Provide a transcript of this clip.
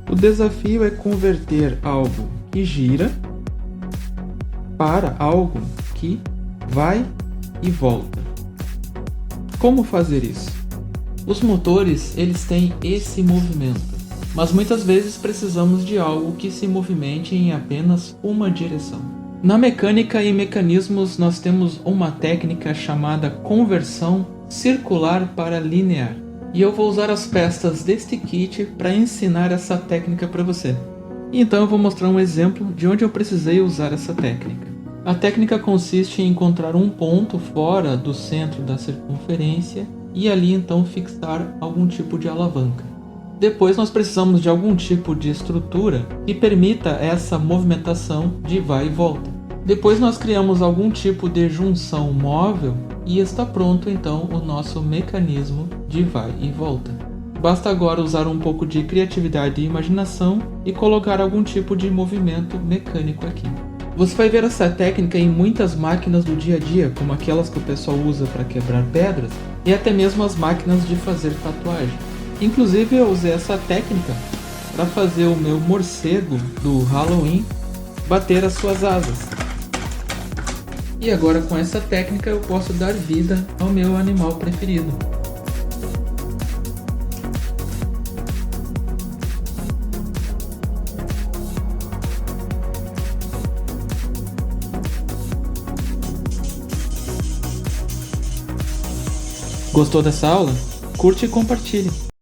O desafio é converter algo que gira para algo que vai e volta. Como fazer isso? Os motores, eles têm esse movimento, mas muitas vezes precisamos de algo que se movimente em apenas uma direção. Na mecânica e mecanismos nós temos uma técnica chamada conversão circular para linear. E eu vou usar as peças deste kit para ensinar essa técnica para você. Então eu vou mostrar um exemplo de onde eu precisei usar essa técnica. A técnica consiste em encontrar um ponto fora do centro da circunferência e ali então fixar algum tipo de alavanca. Depois nós precisamos de algum tipo de estrutura que permita essa movimentação de vai e volta. Depois nós criamos algum tipo de junção móvel e está pronto então o nosso mecanismo de vai e volta. Basta agora usar um pouco de criatividade e imaginação e colocar algum tipo de movimento mecânico aqui. Você vai ver essa técnica em muitas máquinas do dia a dia, como aquelas que o pessoal usa para quebrar pedras e até mesmo as máquinas de fazer tatuagem. Inclusive eu usei essa técnica para fazer o meu morcego do Halloween bater as suas asas. E agora com essa técnica eu posso dar vida ao meu animal preferido. Gostou dessa aula? Curte e compartilhe.